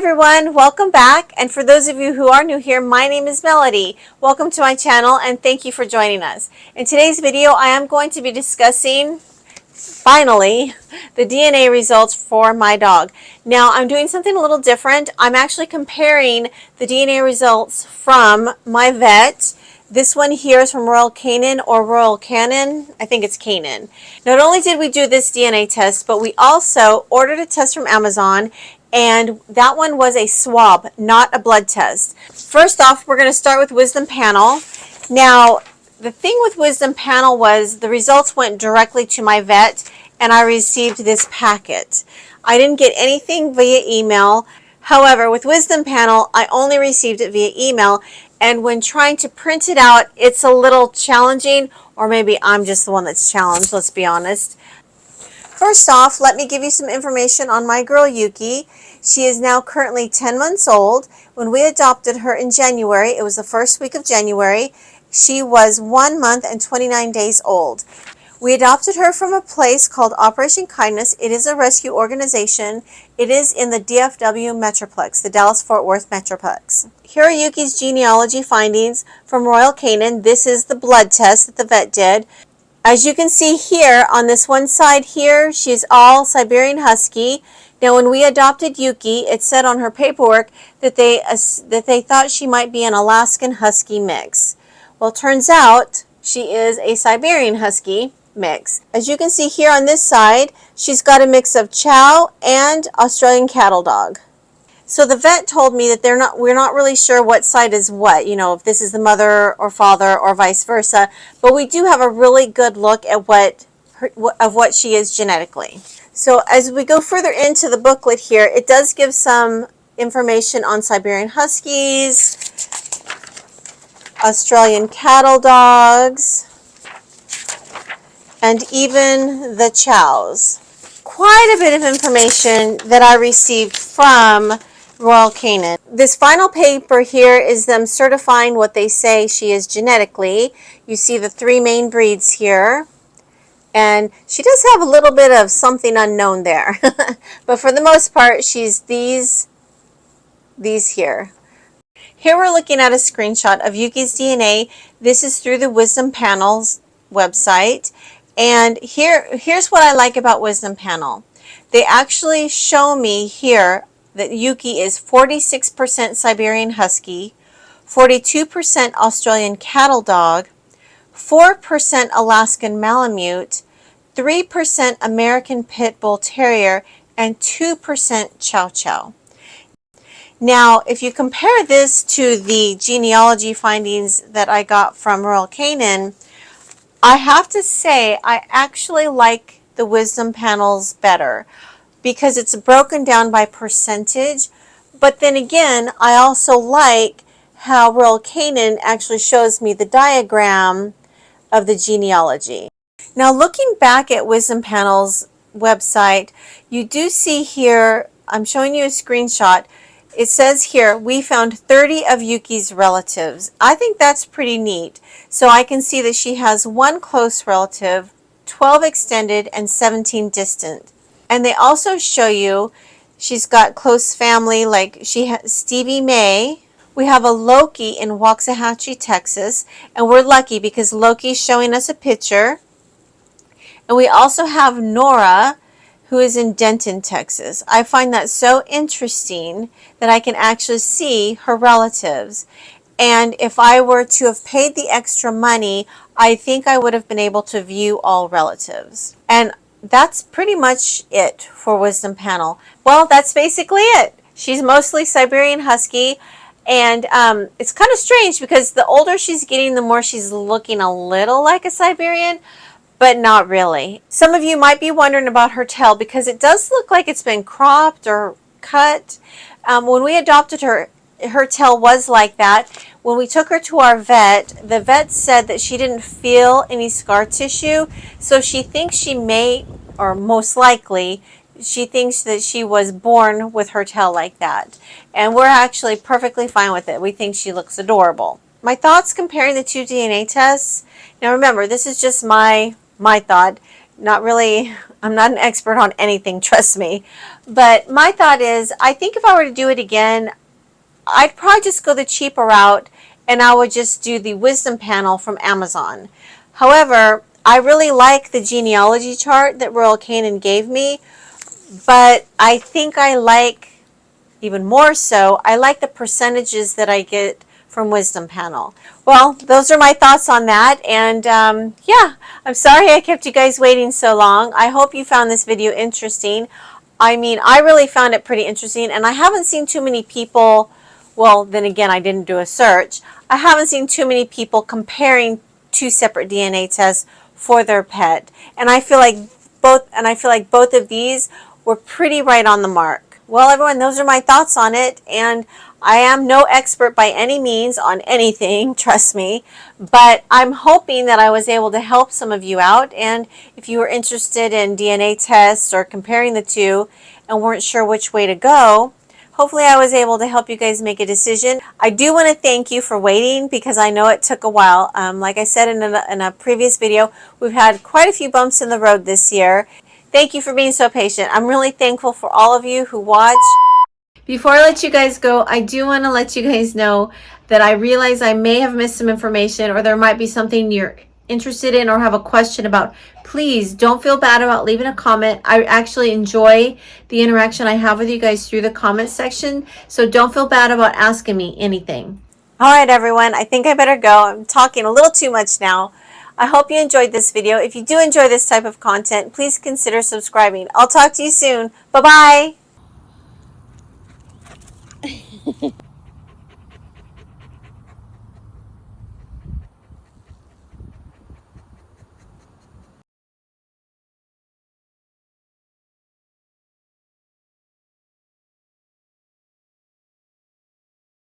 everyone, welcome back. And for those of you who are new here, my name is Melody. Welcome to my channel and thank you for joining us. In today's video, I am going to be discussing, finally, the DNA results for my dog. Now, I'm doing something a little different. I'm actually comparing the DNA results from my vet. This one here is from Royal Canin or Royal Canin. I think it's Canin. Not only did we do this DNA test, but we also ordered a test from Amazon, and that one was a swab, not a blood test. First off, we're going to start with Wisdom Panel. Now, the thing with Wisdom Panel was the results went directly to my vet, and I received this packet. I didn't get anything via email. However, with Wisdom Panel, I only received it via email, and when trying to print it out, it's a little challenging, or maybe I'm just the one that's challenged, let's be honest. First off, let me give you some information on my girl Yuki. She is now currently 10 months old. When we adopted her in January, it was the first week of January, she was 1 month and 29 days old. We adopted her from a place called Operation Kindness. It is a rescue organization. It is in the DFW Metroplex, the Dallas-Fort Worth Metroplex. Here are Yuki's genealogy findings from Royal Canin. This is the blood test that the vet did. As you can see here, on this one side here, she's all Siberian Husky. Now, when we adopted Yuki, it said on her paperwork that they thought she might be an Alaskan Husky mix. Well, it turns out she is a Siberian Husky mix. As you can see here on this side, she's got a mix of Chow and Australian Cattle Dog. So the vet told me that we're not really sure what side is what, if this is the mother or father or vice versa, but we do have a really good look at what she is genetically. So as we go further into the booklet here, it does give some information on Siberian Huskies, Australian Cattle Dogs, and even the Chows. Quite a bit of information that I received from Royal Canin. This final paper here is them certifying what they say she is genetically. You see the three main breeds here. And she does have a little bit of something unknown there. But for the most part, she's these here. Here we're looking at a screenshot of Yuki's DNA. This is through the Wisdom Panel's website. And here's what I like about Wisdom Panel. They actually show me here that Yuki is 46% Siberian Husky, 42% Australian Cattle Dog, 4% Alaskan Malamute, 3% American Pit Bull Terrier, and 2% Chow Chow. Now, if you compare this to the genealogy findings that I got from Royal Canin, I have to say I actually like the Wisdom Panels better because it's broken down by percentage. But then again, I also like how Royal Canin actually shows me the diagram of the genealogy. Now, looking back at Wisdom Panel's website, you do see here, I'm showing you a screenshot. It says here, we found 30 of Yuki's relatives. I think that's pretty neat. So I can see that she has 1 close relative, 12 extended, and 17 distant. And they also show you she's got close family, like she has Stevie May. We have a Loki in Waxahachie, Texas, and we're lucky because Loki's showing us a picture. And we also have Nora, who is in Denton, Texas. I find that so interesting that I can actually see her relatives. And if I were to have paid the extra money, I think I would have been able to view all relatives. And that's pretty much it for Wisdom Panel. Well, that's basically it. She's mostly Siberian Husky. And it's kind of strange because the older she's getting, the more she's looking a little like a Siberian, but not really. Some of you might be wondering about her tail because it does look like it's been cropped or cut. When we adopted her, her tail was like that. When we took her to our vet, the vet said that she didn't feel any scar tissue, so she thinks she may, or most likely, she thinks that she was born with her tail like that. And we're actually perfectly fine with it. We think she looks adorable. My thoughts comparing the two DNA tests. Now remember, this is just my thought, not really I'm not an expert on anything, trust me. But my thought is, I think if I were to do it again, I'd probably just go the cheaper route and I would just do the wisdom panel from Amazon. However, I really like the genealogy chart that Royal Canin gave me, but I think I like, even more so, I like the percentages that I get from Wisdom Panel. Well, those are my thoughts on that. And yeah, I'm sorry I kept you guys waiting so long. I hope you found this video interesting. I mean, I really found it pretty interesting, and I haven't seen too many people, well, then again, I didn't do a search. I haven't seen too many people comparing two separate DNA tests for their pet. And I feel like both of these were pretty right on the mark. Well, everyone, those are my thoughts on it, and I am no expert by any means on anything, trust me, but I'm hoping that I was able to help some of you out. And if you were interested in DNA tests or comparing the two and weren't sure which way to go, hopefully I was able to help you guys make a decision. I do want to thank you for waiting because I know it took a while. Like I said in a previous video, we've had quite a few bumps in the road this year. Thank you for being so patient. I'm really thankful for all of you who watch. Before I let you guys go, I do want to let you guys know that I realize I may have missed some information, or there might be something you're interested in or have a question about. Please don't feel bad about leaving a comment. I actually enjoy the interaction I have with you guys through the comment section, so don't feel bad about asking me anything. All right, everyone, I think I better go. I'm talking a little too much now. I hope you enjoyed this video. If you do enjoy this type of content, please consider subscribing. I'll talk to you soon. Bye-bye.